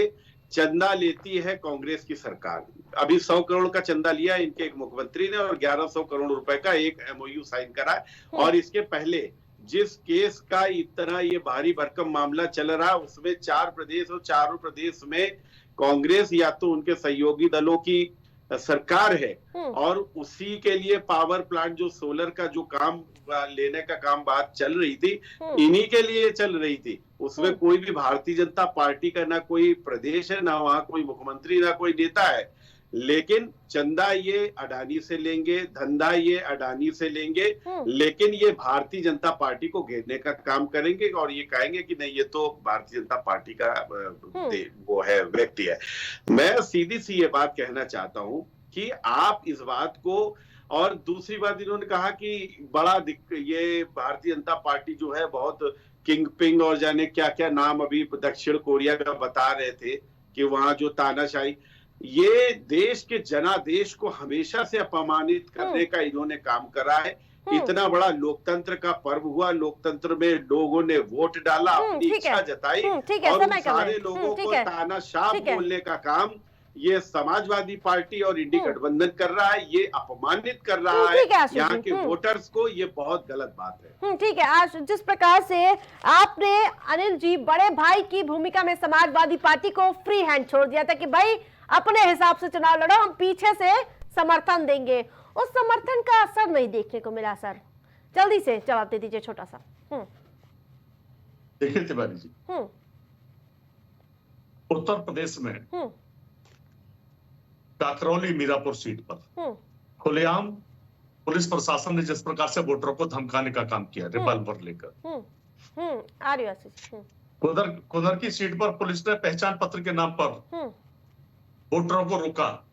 चंदा लेती है कांग्रेस की सरकार। अभी 100 करोड़ का चंदा लिया इनके एक मुख्यमंत्री ने, और 1100 करोड़ रुपए का एक MOU साइन करा। और इसके पहले जिस केस का इतना ये भारी भरकम मामला चल रहा, उसमें 4 प्रदेश और चारों प्रदेश में कांग्रेस या तो उनके सहयोगी दलों की सरकार है, और उसी के लिए पावर प्लांट जो सोलर का जो काम लेने का काम बात चल रही थी, इन्हीं के लिए चल रही थी। उसमें कोई भी भारतीय जनता पार्टी का ना कोई प्रदेश है, ना वहां कोई मुख्यमंत्री, ना कोई नेता है। लेकिन चंदा ये अडानी से लेंगे, धंधा ये अडानी से लेंगे, लेकिन ये भारतीय जनता पार्टी को घेरने का काम करेंगे, और ये कहेंगे कि नहीं, ये तो भारतीय जनता पार्टी का वो है, व्यक्ति है। मैं सीधी सी ये बात कहना चाहता हूं कि आप इस बात को, और दूसरी बात इन्होंने कहा कि बड़ा ये भारतीय जनता पार्टी जो है बहुत किंग पिंग और जाने क्या क्या नाम अभी दक्षिण कोरिया का बता रहे थे कि वहां जो तानाशाही, ये देश के जनादेश को हमेशा से अपमानित करने का इन्होंने काम करा है। इतना बड़ा लोकतंत्र का पर्व हुआ, लोकतंत्र में लोगों ने वोट डाला, अपनी इच्छा जताई, और सारे लोगों को तानाशाह बोलने का काम ये समाजवादी पार्टी और इंडी गठबंधन कर रहा है। ये अपमानित कर रहा है यहाँ के वोटर्स को, ये बहुत गलत बात है। ठीक है। आज जिस प्रकार से आपने अनिल जी बड़े भाई की भूमिका में समाजवादी पार्टी को फ्री हैंड छोड़ दिया था कि भाई अपने हिसाब से चुनाव लड़ो, हम पीछे से समर्थन देंगे, उस समर्थन का असर नहीं देखने को मिला सर। जल्दी से जवाब दे दीजिए छोटा सा। देखिए तिवारी जी, उत्तर प्रदेश में काकरौली मीरापुर सीट पर खुलेआम पुलिस प्रशासन ने जिस प्रकार से वोटरों को धमकाने का काम किया रिवॉल्वर लेकर, कुदर की सीट पर पुलिस ने पहचान पत्र के नाम पर वोटरों को रोका।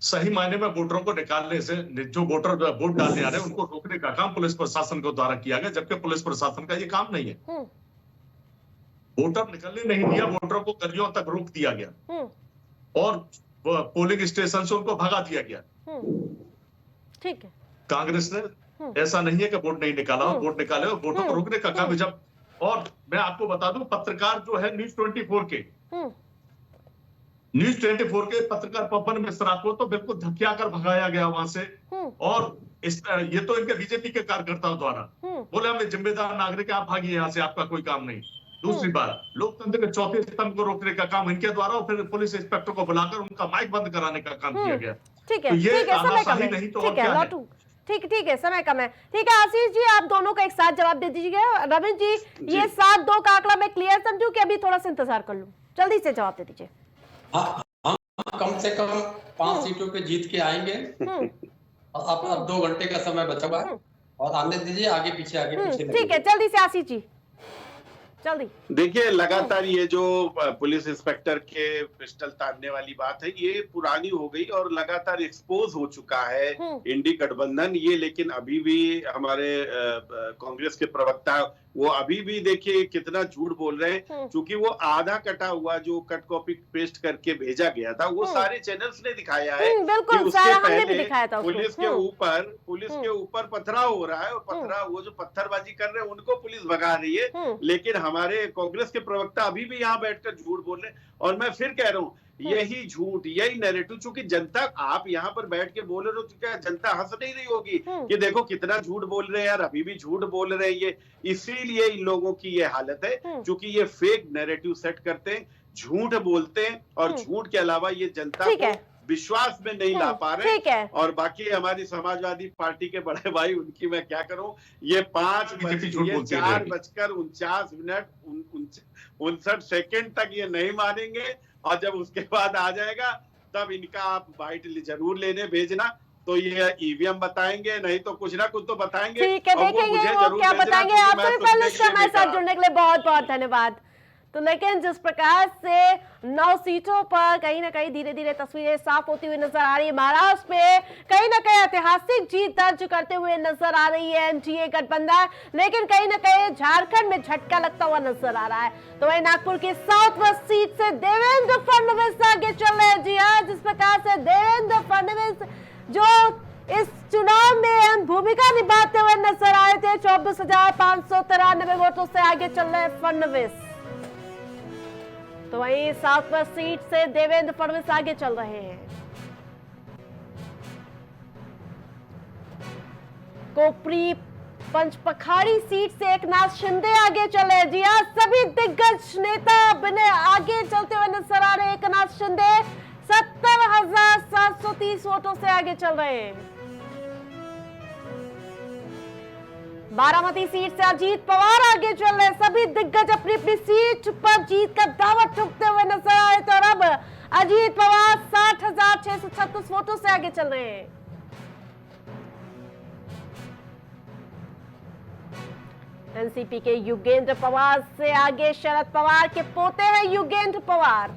सही मायने में वोटरों को निकालने से, जो वोटर वोट डालने आ रहे हैं उनको रोकने का काम पुलिस प्रशासन को द्वारा किया गया, जबकि पुलिस प्रशासन का ये काम नहीं है। वोटर निकलने नहीं दिया, वोटरों को गलियों तक रोक दिया गया और पोलिंग स्टेशन से उनको भगा दिया गया। ठीक है, कांग्रेस ने ऐसा नहीं है कि वोट नहीं निकाला, वोट निकाले और वोटों को रोकने का काम है। जब, और मैं आपको बता दूं, पत्रकार जो है न्यूज 24 के पत्रकार पवन मिश्रा को तो बिल्कुल धकिया कर भगाया गया वहां से, और ये तो इनके बीजेपी के कार्यकर्ताओं द्वारा बोले हमें जिम्मेदार नागरिक, आप भागिए यहाँ से, आपका कोई काम नहीं। दूसरी बात, लोकतंत्र के चौथे स्तंभ को रोकने का काम इनके द्वारा, और फिर पुलिस इंस्पेक्टर को बुलाकर उनका माइक बंद कराने का काम किया गया। ठीक है, तो ये ठीक है, समय कम है, नहीं तो ठीक है लॉटू, ठीक है, समय कम है। ठीक है आशीष जी, आप दोनों का एक साथ जवाब दे दीजिएगा। रविंद्र जी, ये 7-2 का आंकड़ा मैं क्लियर समझूं कि अभी थोड़ा सा इंतजार कर लूं? जल्दी से जवाब दे दीजिए। हाँ, हम कम से कम 5 सीटों पे जीत के आएंगे। अब 2 घंटे का समय बचा हुआ है और आने दीजिए, आगे पीछे ठीक है, जल्दी से आशीष जी, जल्दी। देखिए, लगातार ये जो पुलिस इंस्पेक्टर के पिस्टल तानने वाली बात है, ये पुरानी हो गई और लगातार एक्सपोज हो चुका है इंडी गठबंधन ये। लेकिन अभी भी हमारे कांग्रेस के प्रवक्ता वो अभी भी देखिए कितना झूठ बोल रहे हैं, क्योंकि वो आधा कटा हुआ जो कट कॉपी पेस्ट करके भेजा गया था वो सारे चैनल्स ने दिखाया है कि उसके पहले पुलिस के ऊपर पथराव हो रहा है, और पथराव, वो जो पत्थरबाजी कर रहे हैं उनको पुलिस भगा रही है। लेकिन हमारे कांग्रेस के प्रवक्ता अभी भी यहाँ बैठकर झूठ बोल रहे हैं। और मैं फिर कह रहा हूँ, यही झूठ, यही नैरेटिव, चूंकि जनता, आप यहाँ पर बैठ के बोल रहे हो तो क्या जनता हंस नहीं रही होगी कि देखो कितना झूठ बोल रहे हैं यार, अभी भी झूठ बोल रहे हैं ये। इसीलिए इन लोगों की ये हालत है, क्योंकि ये फेक नैरेटिव सेट करते हैं, झूठ बोलते हैं, और झूठ के अलावा ये जनता को विश्वास में नहीं ला पा रहे। और बाकी हमारी समाजवादी पार्टी के बड़े भाई, उनकी मैं क्या करूं, ये 4:49 तक ये नहीं मानेंगे, और जब उसके बाद आ जाएगा तब इनका आप बाइट जरूर लेने भेजना, तो ये ईवीएम बताएंगे, नहीं तो कुछ ना कुछ तो बताएंगे। ठीक है, देखेंगे वो क्या बताएंगे। आपसे हमारे साथ जुड़ने के लिए बहुत बहुत धन्यवाद। तो लेकिन जिस प्रकार से 9 सीटों पर कहीं ना कहीं धीरे धीरे तस्वीरें साफ होती हुई नजर आ रही है, महाराष्ट्र में कहीं ना कहीं ऐतिहासिक जीत दर्ज करते हुए नजर आ रही है एनडीए गठबंधन, लेकिन कहीं ना कहीं झारखंड में झटका लगता हुआ नजर आ रहा है। तो वही नागपुर की साउथ वेस्ट सीट से देवेंद्र फडणवीस आगे चल रहे हैं। जी हाँ, जिस प्रकार से देवेंद्र फडणवीस जो इस चुनाव में अहम भूमिका निभाते हुए नजर आए थे, 24,593 वोटों से आगे चल रहे हैं फडणवीस। तो वहीं साउथ वेस्ट सीट से देवेंद्र फडणवीस आगे चल रहे हैं। कोपरी पंचपखाड़ी सीट से एकनाथ शिंदे आगे चले। जी हाँ, सभी दिग्गज नेता बने आगे चलते हुए नजर आ रहे हैं। एकनाथ शिंदे 70,730 वोटों से आगे चल रहे हैं। बारामती सीट से अजीत पवार आगे चल रहे हैं। सभी दिग्गज अपनी अपनी सीट पर जीत का दावा ठोकते हुए नजर आए। तो अब अजीत पवार 60,636 वोटों से आगे चल रहे हैं। एनसीपी के युगेंद्र पवार से आगे शरद पवार के पोते हैं युगेंद्र पवार।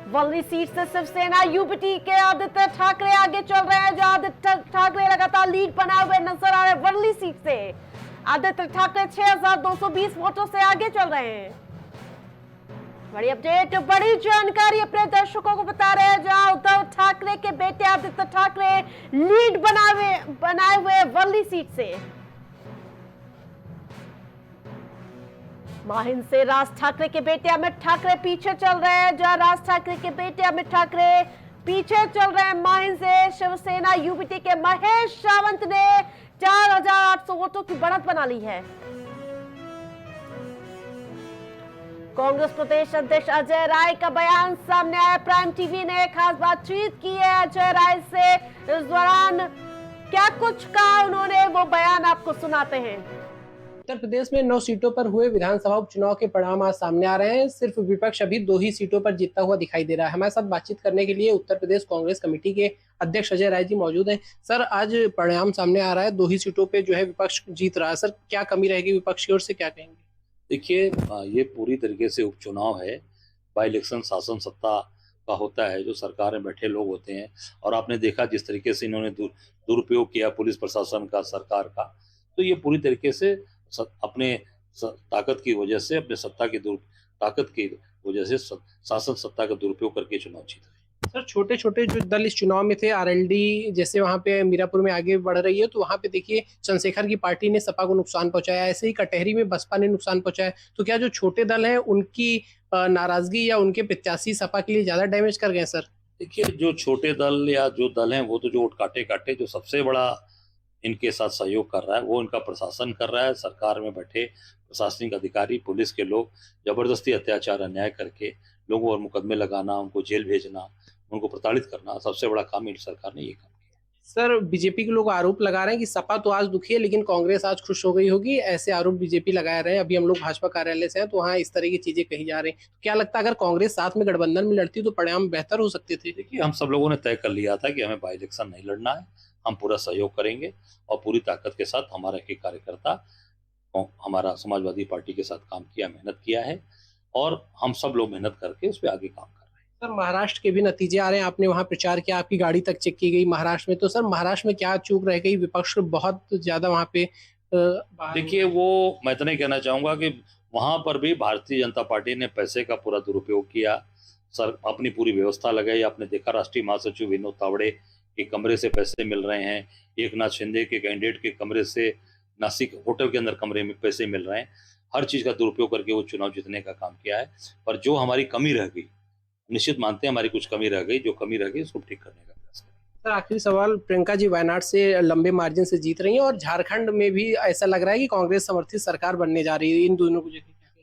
वल्ली सीट से शिवसेना यूबीटी के आदित्य ठाकरे आगे चल रहे हैं। जो आदित्य ठाकरे लगातार लीड बनाए हुए नजर आ रहे हैं। वल्ली सीट से आदित्य ठाकरे 6,220 वोटों से आगे चल रहे हैं। बड़ी अपडेट, बड़ी जानकारी अपने दर्शकों को बता रहे हैं। जहां उद्धव ठाकरे के बेटे आदित्य ठाकरे लीड बनाए हुए वल्ली सीट से। माहिम से राज ठाकरे के बेटे अमित ठाकरे पीछे चल रहे हैं। जहां राज ठाकरे के बेटे अमित ठाकरे पीछे चल रहे हैं माहिम से। शिवसेना यूबीटी के महेश सावंत ने 4,800 वोटों की बढ़त बना ली है। कांग्रेस प्रदेश अध्यक्ष अजय राय का बयान सामने आया। प्राइम टीवी ने खास बातचीत की है अजय राय से। इस दौरान क्या कुछ कहा उन्होंने, वो बयान आपको सुनाते हैं। उत्तर प्रदेश में 9 सीटों पर हुए विधानसभा उपचुनाव के परिणाम आज सामने आ रहे हैं। सिर्फ विपक्ष अभी 2 ही सीटों पर जीतता हुआ दिखाई दे रहा है। हमारे साथ बातचीत करने के लिए उत्तर प्रदेश कांग्रेस कमेटी के अध्यक्ष अजय राय जी मौजूद हैं। सर, आज परिणाम सामने आ रहा है, 2 ही सीटों पे जो है विपक्ष जीत रहा है। सर, क्या कमी रहेगी विपक्ष की ओर से, क्या कहेंगे? देखिए, ये पूरी तरीके से उपचुनाव है। बाई इलेक्शन शासन सत्ता का होता है, जो सरकार में बैठे लोग होते हैं। और आपने देखा जिस तरीके से इन्होंने दुरुपयोग किया पुलिस प्रशासन का, सरकार का, तो ये पूरी तरीके से अपने ताकत की वजह से, अपने सत्ता की ताकत की वजह से शासन सत्ता का दुरुपयोग करके चुनाव जीत रहे। सर, छोटे छोटे जो दल इस चुनाव में थे, आरएलडी जैसे वहां पे मीरापुर में आगे बढ़ रही है, तो वहां पे देखिए चंद्रशेखर की पार्टी ने सपा को नुकसान पहुंचाया, ऐसे ही कटहरी में बसपा ने नुकसान पहुंचाया। तो क्या जो छोटे दल हैं उनकी नाराजगी या उनके प्रत्याशी सपा के लिए ज्यादा डैमेज कर गए? सर देखिए, जो छोटे दल या जो दल हैं वो तो जो वोट काटे जो सबसे बड़ा इनके साथ सहयोग कर रहा है वो इनका प्रशासन कर रहा है। सरकार में बैठे प्रशासनिक अधिकारी, पुलिस के लोग जबरदस्ती अत्याचार अन्याय करके लोगों पर मुकदमे लगाना, उनको जेल भेजना, उनको प्रताड़ित करना, सबसे बड़ा काम इस सरकार ने ये काम किया। सर, बीजेपी के लोग आरोप लगा रहे हैं कि सपा तो आज दुखी है लेकिन कांग्रेस आज खुश हो गई होगी, ऐसे आरोप बीजेपी लगा रहे हैं। अभी हम लोग भाजपा कार्यालय से हैं तो वहाँ इस तरह की चीजें कही जा रही हैं। क्या लगता है अगर कांग्रेस साथ में गठबंधन में लड़ती तो परिणाम बेहतर हो सकते थे? देखिए, हम सब लोगों ने तय कर लिया था कि हमें बाई इलेक्शन नहीं लड़ना है, हम पूरा सहयोग करेंगे और पूरी ताकत के साथ हमारा एक कार्यकर्ता हमारा समाजवादी पार्टी के साथ काम किया, मेहनत किया है और हम सब लोग मेहनत करके उस पर आगे काम कर रहे हैं। सर, महाराष्ट्र के भी नतीजे आ रहे हैं, आपने वहां प्रचार किया, आपकी गाड़ी तक चेक की गई महाराष्ट्र में, तो सर महाराष्ट्र में क्या चूक रह गई? विपक्ष बहुत ज्यादा वहां पे देखिए, वो मैं तो नहीं कहना चाहूंगा कि वहां पर भी भारतीय जनता पार्टी ने पैसे का पूरा दुरुपयोग किया। सर, अपनी पूरी व्यवस्था लगाई। आपने देखा राष्ट्रीय महासचिव विनोद तावड़े के कमरे से पैसे मिल रहे हैं, एकनाथ शिंदे के कैंडिडेट के कमरे से नासिक होटल के अंदर कमरे में पैसे मिल रहे हैं। हर चीज का दुरुपयोग करके वो चुनाव जीतने का काम किया है। पर जो हमारी कमी रह गई, निश्चित मानते हैं हमारी कुछ कमी रह गई, जो कमी रह गई उसको ठीक करने का प्रयास करें। सर, आखिरी सवाल, प्रियंका जी वायनाड से लंबे मार्जिन से जीत रही हैं और झारखंड में भी ऐसा लग रहा है कि कांग्रेस समर्थित सरकार बनने जा रही है। इन दोनों को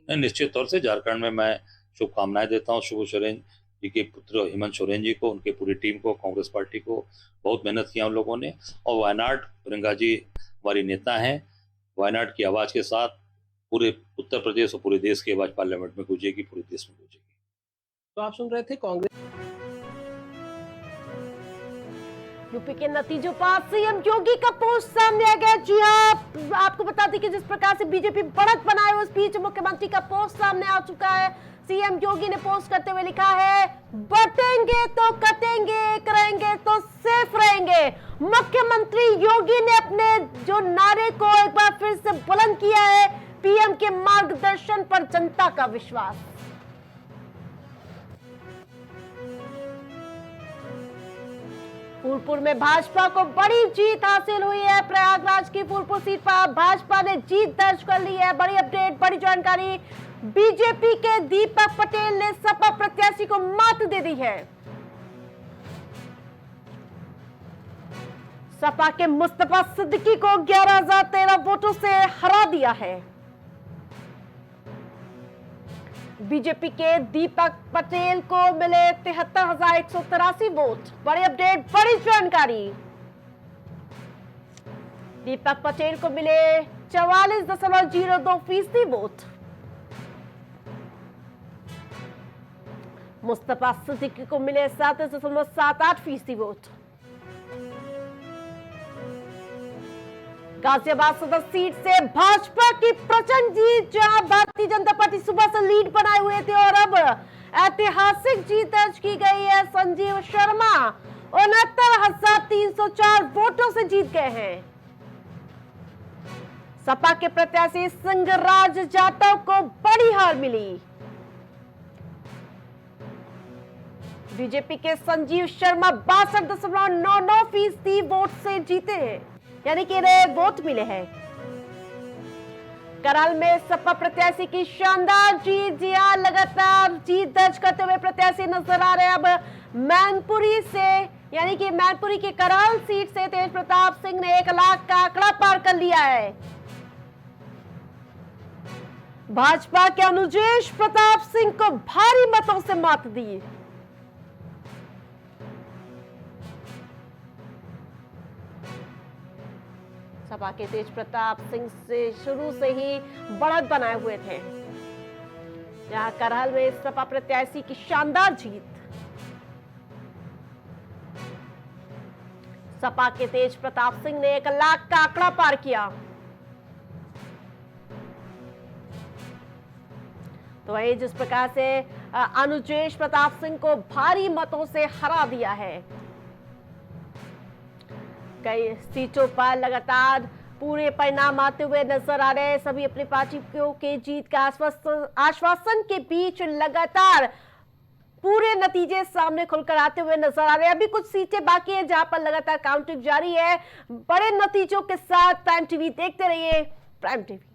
निश्चित तौर से झारखंड में मैं शुभकामनाएं देता हूँ शिबू सोरेन जी के पुत्र हेमंत सोरेन जी को, उनके पूरी टीम को, कांग्रेस पार्टी को। बहुत मेहनत किया उन लोगों ने। और वायनाड, प्रियंका जी हमारी नेता हैं। वायनाड की आवाज के साथ पूरे उत्तर प्रदेश और पूरे देश की आवाज पार्लियामेंट में गूंजेगी, पूरे देश में गूंजेगी। तो आप सुन रहे थे कांग्रेस। यूपी के नतीजों पर सीएम योगी का पोस्ट सामने आ गया। जी हाँ, आपको बता दें कि जिस प्रकार से बीजेपी बढ़त बनाए उस बीच मुख्यमंत्री का पोस्ट सामने आ चुका है। सीएम योगी ने पोस्ट करते हुए लिखा है, बटेंगे तो कटेंगे, करेंगे तो सेफ रहेंगे। मुख्यमंत्री योगी ने अपने जो नारे को एक बार फिर से बुलंद किया है, पीएम के मार्गदर्शन पर जनता का विश्वास। फूलपुर में भाजपा को बड़ी जीत हासिल हुई है। प्रयागराज की फूलपुर सीट पर भाजपा ने जीत दर्ज कर ली है। बड़ी अपडेट, बड़ी जानकारी। बीजेपी के दीपक पटेल ने सपा प्रत्याशी को मात दे दी है। सपा के मुस्तफा सिद्दीकी को 11,013 वोटों से हरा दिया है। बीजेपी के दीपक पटेल को मिले 73,183 वोट। बड़ी अपडेट, बड़ी जानकारी। दीपक पटेल को मिले 44.02% वोट। मुस्तफा सिद्दीकी को मिले 37.78% वोट। गाजियाबाद सदर सीट से भाजपा की प्रचंड जीत, जहां भारतीय जनता पार्टी सुबह से लीड बनाए हुए थे और अब ऐतिहासिक जीत दर्ज की गई है। संजीव शर्मा 69,304 वोटों से जीत गए हैं। सपा के प्रत्याशी सिंगराज जाटव को बड़ी हार मिली। बीजेपी के संजीव शर्मा 62.99% वोट से जीते हैं, यानी कि इन्हें वोट मिले हैं। कराल में सपा प्रत्याशी की शानदार जीत, जी हां, लगातार जीत दर्ज करते हुए प्रत्याशी नजर आ रहे हैं। अब मैनपुरी से, यानी कि मैनपुरी की कराल सीट से तेज प्रताप सिंह ने 1 लाख का आंकड़ा पार कर लिया है। भाजपा के अनुजेश प्रताप सिंह को भारी मतों से मात दी। सपा के तेज प्रताप सिंह से शुरू से ही बढ़त बनाए हुए थे। जहां करहल में सपा प्रत्याशी की शानदार जीत। सपा के तेज प्रताप सिंह ने 1 लाख का आंकड़ा पार किया। तो वही जिस प्रकार से अनुजेश प्रताप सिंह को भारी मतों से हरा दिया है। कई सीटों पर लगातार पूरे परिणाम आते हुए नजर आ रहे हैं। सभी अपनी पार्टियों के जीत का आश्वासन के बीच लगातार पूरे नतीजे सामने खुलकर आते हुए नजर आ रहे हैं। अभी कुछ सीटें बाकी हैं जहां पर लगातार काउंटिंग जारी है। बड़े नतीजों के साथ प्राइम टीवी देखते रहिए। Prime TV.